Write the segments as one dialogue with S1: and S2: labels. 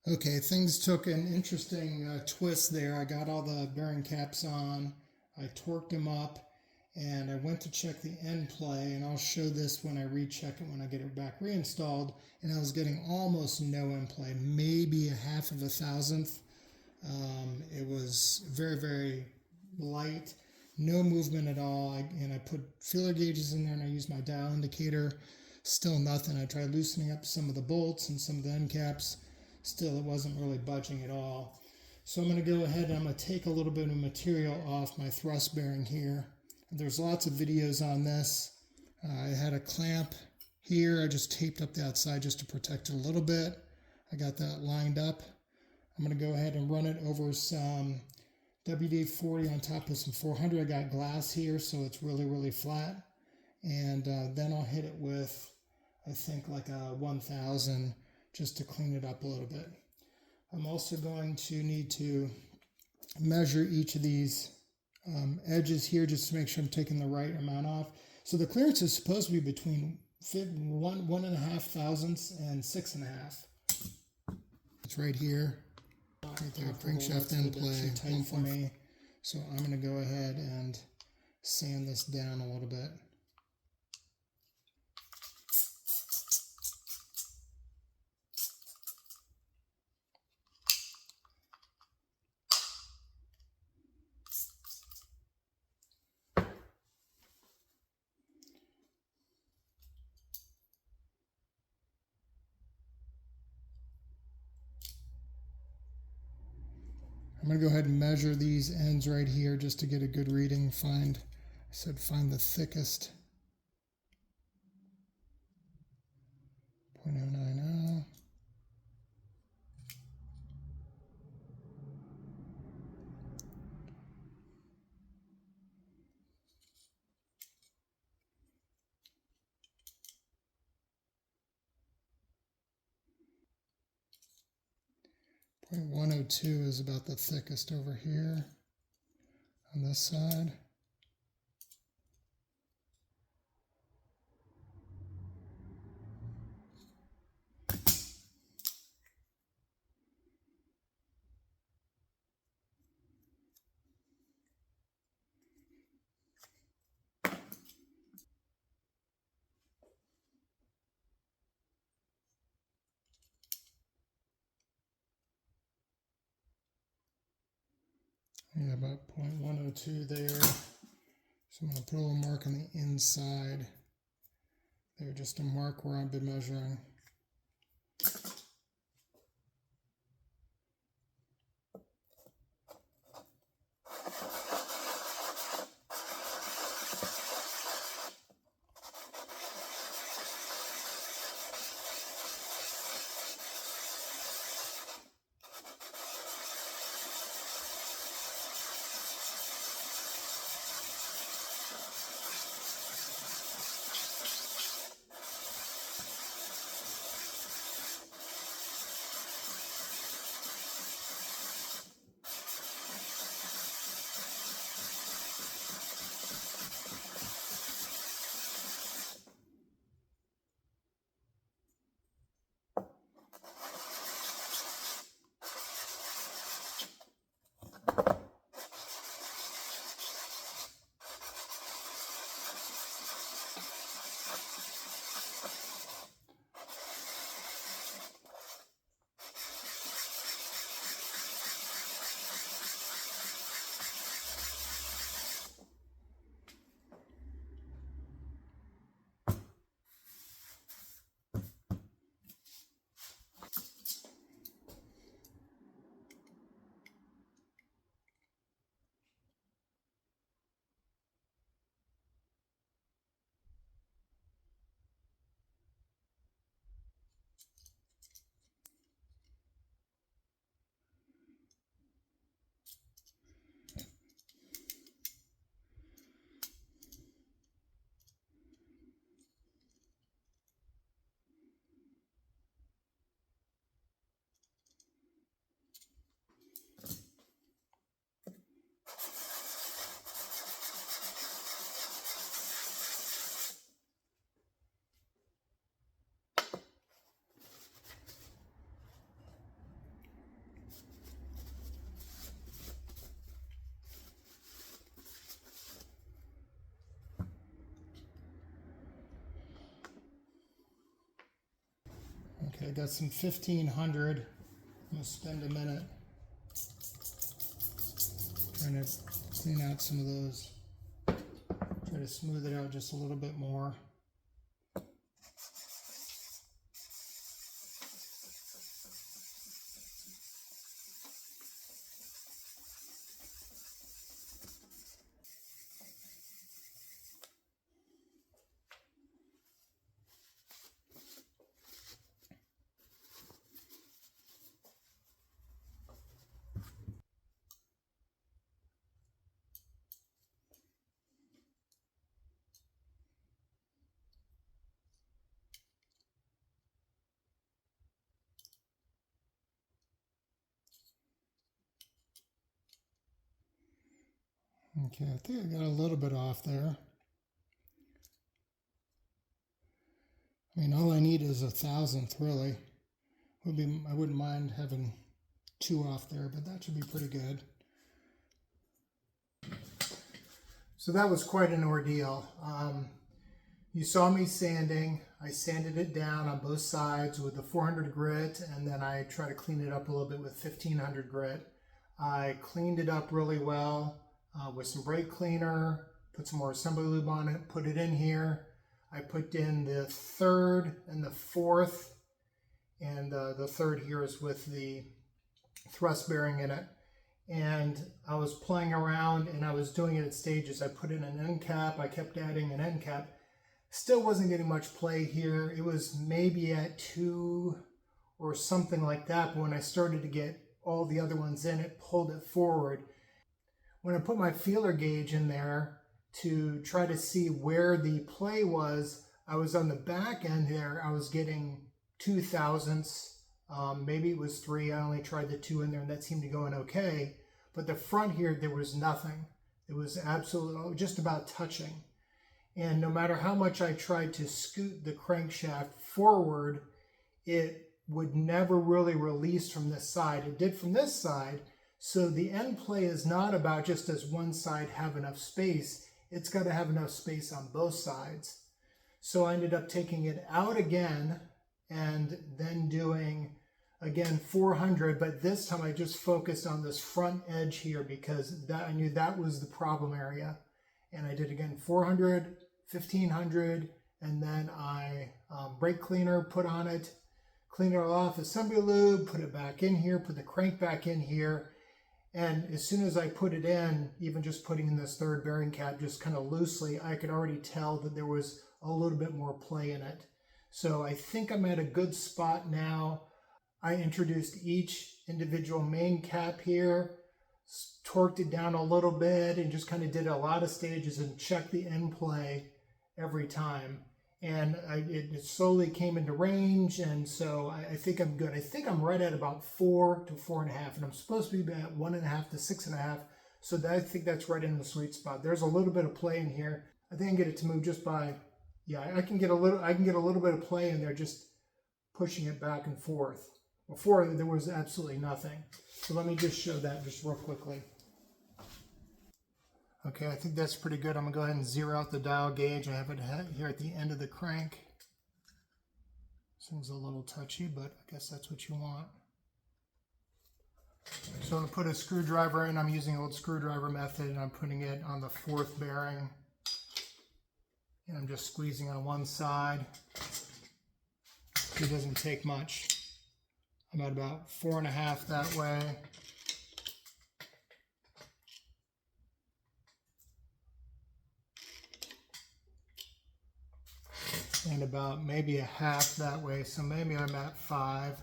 S1: Okay, things took an interesting twist there. I got all the bearing caps on, I torqued them up, and I went to check the end play, and I'll show this when I recheck it when I get it back reinstalled, and I was getting almost no end play, maybe a half of a thousandth. It was very, very light, no movement at all, and I put feeler gauges in there and I used my dial indicator, still nothing. I tried loosening up some of the bolts and some of the end caps. Still, it wasn't really budging at all. So I'm going to go ahead and I'm going to take a little bit of material off my thrust bearing here. There's lots of videos on this. I had a clamp here. I just taped up the outside just to protect it a little bit. I got that lined up. I'm going to go ahead and run it over some WD-40 on top of some 400. I got glass here, so it's really, really flat. And then I'll hit it with, I think, like a 1000 just to clean it up a little bit. I'm also going to need to measure each of these edges here just to make sure I'm taking the right amount off. So the clearance is supposed to be between 1.5 thousandths and 6.5. It's right here. Right there, crankshaft end play. Tight for me. So I'm going to go ahead and sand this down a little bit. I'm going to go ahead and measure these ends right here just to get a good reading. Find the thickest. 0.090. Point 102 is about the thickest over here on this side. Yeah, about 0.102 there. So I'm going to put a little mark on the inside there, just to mark where I've been measuring. Okay, I got some 1500. I'm gonna spend a minute trying to clean out some of those. Try to smooth it out just a little bit more. Okay, I think I got a little bit off there. I mean, all I need is a 1,000th, really. I wouldn't mind having 2 off there, but that should be pretty good. So that was quite an ordeal. You saw me sanding. I sanded it down on both sides with the 400 grit, and then I tried to clean it up a little bit with 1500 grit. I cleaned it up really well with some brake cleaner, put some more assembly lube on it, put it in here. I put in the 3rd and the 4th, and the 3rd here is with the thrust bearing in it. And I was playing around and I was doing it at stages. I put in an end cap, I kept adding an end cap. Still wasn't getting much play here. It was maybe at 2 or something like that, but when I started to get all the other ones in, it pulled it forward. When I put my feeler gauge in there to try to see where the play was, I was on the back end there, I was getting 0.002. Maybe it was 3. I only tried the 2 in there and that seemed to go in okay. But the front here, there was nothing. It was absolutely just about touching. And no matter how much I tried to scoot the crankshaft forward, it would never really release from this side. It did from this side. So the end play is not about just does one side have enough space. It's got to have enough space on both sides. So I ended up taking it out again and then doing again 400, but this time I just focused on this front edge here because I knew that was the problem area. And I did again 400, 1500, and then I brake cleaner put on it, clean it off, assembly lube, put it back in here, put the crank back in here. And as soon as I put it in, even just putting in this 3rd bearing cap just kind of loosely, I could already tell that there was a little bit more play in it. So I think I'm at a good spot now. I introduced each individual main cap here, torqued it down a little bit, and just kind of did a lot of stages and checked the end play every time. And it slowly came into range, and so I think I'm good. I think I'm right at about 4 to 4.5, and I'm supposed to be at 1.5 to 6.5. So I think that's right in the sweet spot. There's a little bit of play in here. I think I can get it to move just by, yeah, I can get a little bit of play in there just pushing it back and forth. Before there was absolutely nothing. So let me just show that just real quickly. Okay, I think that's pretty good. I'm gonna go ahead and zero out the dial gauge. I have it here at the end of the crank. Seems a little touchy, but I guess that's what you want. So I'm gonna put a screwdriver in. I'm using old screwdriver method, and I'm putting it on the 4th bearing. And I'm just squeezing on one side. It doesn't take much. I'm at about 4.5 that way. And about maybe 1/2 that way, so maybe I'm at 5.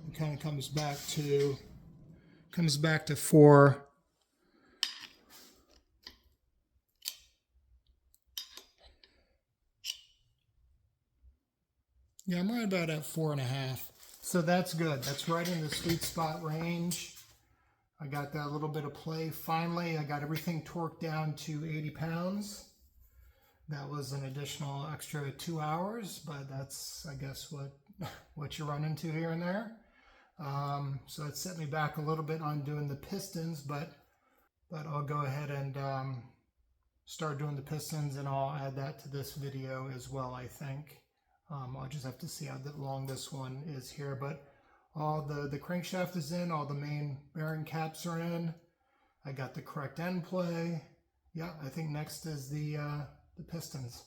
S1: It kind of comes back to 4. Yeah, I'm right about at 4.5. So that's good. That's right in the sweet spot range. I got that little bit of play. Finally, I got everything torqued down to 80 pounds. That was an additional extra 2 hours, but that's, I guess, what you run into here and there. So it set me back a little bit on doing the pistons, but I'll go ahead and start doing the pistons, and I'll add that to this video as well, I think. I'll just have to see how long this one is here, but all the crankshaft is in, all the main bearing caps are in. I got the correct end play. Yeah, I think next is the pistons.